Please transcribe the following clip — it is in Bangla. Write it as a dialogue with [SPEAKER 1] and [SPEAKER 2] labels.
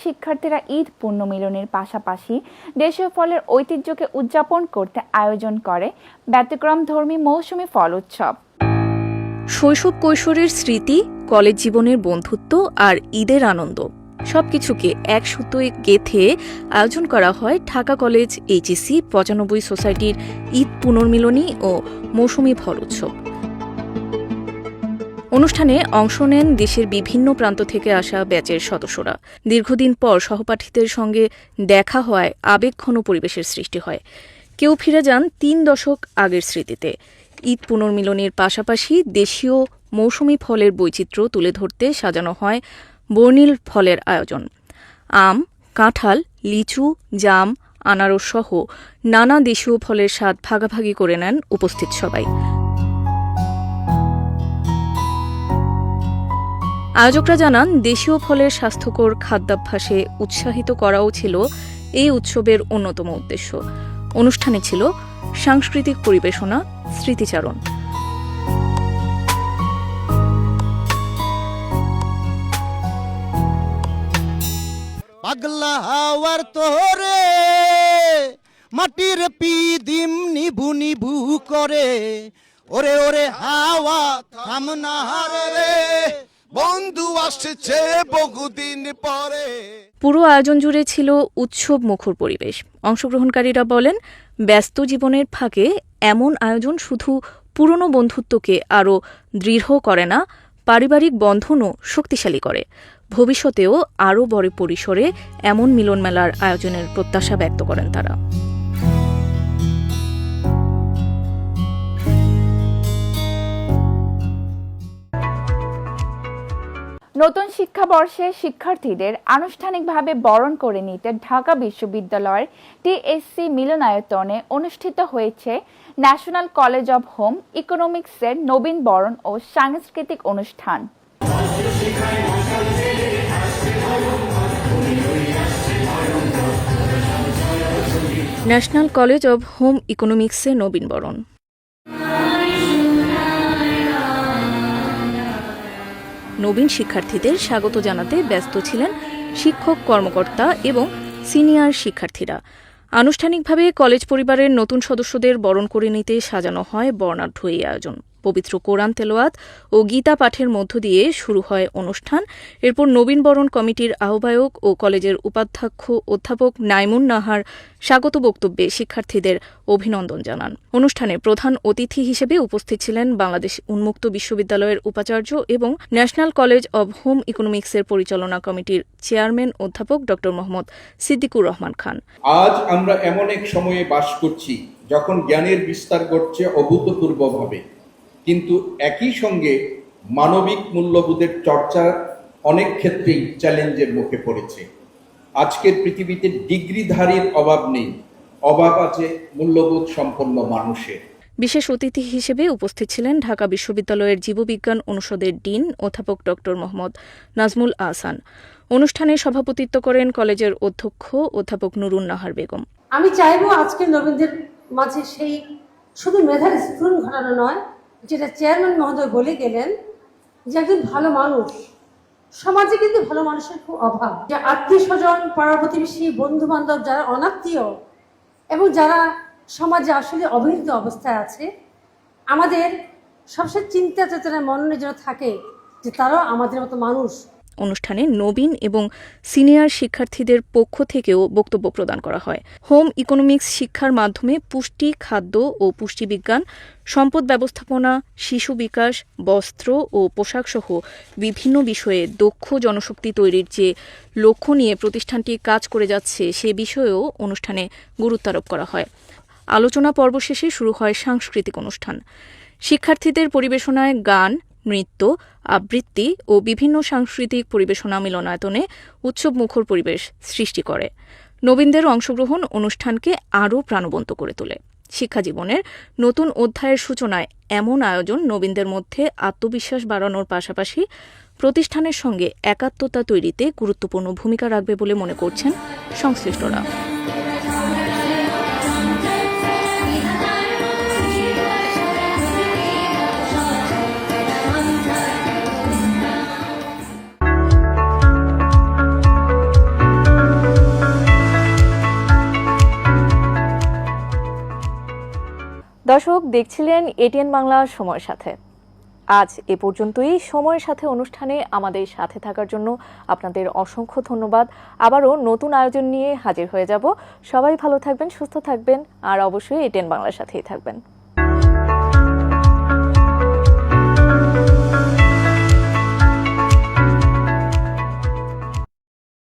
[SPEAKER 1] শিক্ষার্থীরা ঈদ পুণ্যমিলনের পাশাপাশি দেশীয় ফলের ঐতিহ্যকে উদযাপন করতে আয়োজন করে ব্যতিক্রমধর্মী মৌসুমী ফল উৎসব।
[SPEAKER 2] শৈশব কৈশোরের স্মৃতি, কলেজ জীবনের বন্ধুত্ব আর ঈদের আনন্দ সবকিছুকে এক সুতোয় গেঁথে আয়োজন করা হয় ঢাকা কলেজ এইচএসসি ৯৫ সোসাইটির ঈদ পুনর্মিলনী ও মৌসুমী ফল উৎসব। অনুষ্ঠানে অংশ নেন দেশের বিভিন্ন প্রান্ত থেকে আসা ব্যাচের সদস্যরা। দীর্ঘদিন পর সহপাঠীদের সঙ্গে দেখা হওয়ায় আবেগঘন পরিবেশের সৃষ্টি হয়। কেউ ফিরে যান ৩ দশক আগের স্মৃতিতে। ঈদ পুনর্মিলনের পাশাপাশি দেশীয় মৌসুমী ফলের বৈচিত্র্য তুলে ধরতে সাজানো হয় বর্ণিল ফলের আয়োজন। আম, কাঁঠাল, লিচু, জাম, আনারস সহ নানা দেশীয় ফলের স্বাদ ভাগাভাগি করে নেন উপস্থিত সবাই। আয়োজকরা জানান, দেশীয় ফলের স্বাস্থ্যকর খাদ্যাভ্যাসে উৎসাহিত করাও ছিল এই উৎসবের অন্যতম উদ্দেশ্য। অনুষ্ঠানে ছিল সাংস্কৃতিক পরিবেশনা, স্মৃতিচারণ।
[SPEAKER 3] পাগলা হাওয়ার তোরে মাটির পিদিম নিভু নিভু করে, ওরে ওরে হাওয়া থামনা রে, বন্ধু আসছে বহুদিন পরে।
[SPEAKER 2] পুরো আয়োজন জুড়ে ছিল উৎসব মুখর পরিবেশ। অংশগ্রহণকারীরা বলেন, ব্যস্ত জীবনের ফাঁকে এমন আয়োজন শুধু পুরনো বন্ধুত্বকে আরও দৃঢ় করে না, পারিবারিক বন্ধনও শক্তিশালী করে। ভবিষ্যতেও আরও বড় পরিসরে এমন মিলনমেলার আয়োজনের প্রত্যাশা ব্যক্ত করেন তারা।
[SPEAKER 1] নতুন শিক্ষাবর্ষে শিক্ষার্থীদের আনুষ্ঠানিকভাবে বরণ করে নিতে ঢাকা বিশ্ববিদ্যালয়ের টিএসসি মিলনায়তনে অনুষ্ঠিত হয়েছে ন্যাশনাল কলেজ অব হোম ইকোনমিক্সের নবীন বরণ ও সাংস্কৃতিক অনুষ্ঠান।
[SPEAKER 2] ন্যাশনাল কলেজ অব হোম ইকোনমিক্সের নবীন বরণ। নবীন শিক্ষার্থীদের স্বাগত জানাতে ব্যস্ত ছিলেন শিক্ষক, কর্মকর্তা এবং সিনিয়র শিক্ষার্থীরা। আনুষ্ঠানিকভাবে কলেজ পরিবারের নতুন সদস্যদের বরণ করে নিতে সাজানো হয় বর্ণাঢ্য এই আয়োজন। পবিত্র কোরআন তেলাওয়াত ও গীতা পাঠের মধ্য দিয়ে শুরু হয় অনুষ্ঠান। এরপর নবীন বরণ কমিটির আহ্বায়ক ও কলেজের উপাধ্যক্ষ অধ্যাপক নাইমুন নাহার স্বাগত বক্তব্যে শিক্ষার্থীদের অভিনন্দন জানান। অনুষ্ঠানে প্রধান অতিথি হিসেবে উপস্থিত ছিলেন বাংলাদেশ উন্মুক্ত বিশ্ববিদ্যালয়ের উপাচার্য এবং ন্যাশনাল কলেজ অব হোম ইকোনমিক্সের পরিচালনা কমিটির চেয়ারম্যান অধ্যাপক ড মোহাম্মদ সিদ্দিকুর রহমান খান।
[SPEAKER 4] আজ আমরা এমন এক সময়ে বাস করছি যখন জ্ঞানের বিস্তার ঘটছে অভূতপূর্বভাবে, কিন্তু একই সঙ্গে মানবিক মূল্যবোধের চর্চা অনেক ক্ষেত্রেই চ্যালেঞ্জের মুখে পড়েছে। আজকের পৃথিবীতে ডিগ্রিধারীর অভাব নেই, অভাব আছে মূল্যবোধ সম্পন্ন মানুষের।
[SPEAKER 2] বিশেষ অতিথি হিসেবে উপস্থিত ছিলেন ঢাকা বিশ্ববিদ্যালয়ের জীববিজ্ঞান অনুষদের ডিন অধ্যাপক ড মোহাম্মদ নাজমুল আহসান। অনুষ্ঠানে সভাপতিত্ব করেন কলেজের অধ্যক্ষ অধ্যাপক নুরুন নাহার বেগম।
[SPEAKER 5] আমি চাইবো আজকের নবীনদের মাঝে সেই শুধু মেধার স্ফুরণ ঘটানো নয়, যেটা চেয়ারম্যান মহোদয় বলে গেলেন, যে একজন ভালো মানুষ। সমাজে কিন্তু ভালো মানুষের খুব অভাব। যে আত্মীয় স্বজন, পাড়া প্রতিবেশী, বন্ধু বান্ধব যারা অনাত্মীয় এবং যারা সমাজে আসলে অবহেলিত অবস্থায় আছে, আমাদের সবসময় চিন্তা চেতনায় মননে যেন থাকে যে তারাও আমাদের মতো মানুষ।
[SPEAKER 2] অনুষ্ঠানে নবীন এবং সিনিয়র শিক্ষার্থীদের পক্ষ থেকেও বক্তব্য প্রদান করা হয়। হোম ইকোনমিক্স শিক্ষার মাধ্যমে পুষ্টি, খাদ্য ও পুষ্টিবিজ্ঞান, সম্পদ ব্যবস্থাপনা, শিশু বিকাশ, বস্ত্র ও পোশাক সহ বিভিন্ন বিষয়ে দক্ষ জনশক্তি তৈরির যে লক্ষ্য নিয়ে প্রতিষ্ঠানটি কাজ করে যাচ্ছে সে বিষয়েও অনুষ্ঠানে গুরুত্বারোপ করা হয়। আলোচনা পর্ব শেষে শুরু হয় সাংস্কৃতিক অনুষ্ঠান। শিক্ষার্থীদের পরিবেশনায় গান, নৃত্য, আবৃত্তি ও বিভিন্ন সাংস্কৃতিক পরিবেশনা মিলনায়তনে উৎসব মুখর পরিবেশ সৃষ্টি করে। নবীনদের অংশগ্রহণ অনুষ্ঠানকে আরও প্রাণবন্ত করে তোলে। শিক্ষাজীবনের নতুন অধ্যায়ের সূচনায় এমন আয়োজন নবীনদের মধ্যে আত্মবিশ্বাস বাড়ানোর পাশাপাশি প্রতিষ্ঠানের সঙ্গে একাত্মতা তৈরিতে গুরুত্বপূর্ণ ভূমিকা রাখবে বলে মনে করছেন সংশ্লিষ্টরা। দর্শক দেখছিলেন এটিএন বাংলা সময়ের সাথে। আজ এ পর্যন্তই। সময়ের সাথে অনুষ্ঠানে আমাদের সাথে থাকার জন্য আপনাদের অসংখ্য ধন্যবাদ। আবারও নতুন আয়োজন নিয়ে হাজির হয়ে যাব। সবাই ভালো থাকবেন, সুস্থ থাকবেন, আর অবশ্যই এটিএন বাংলার সাথেই থাকবেন।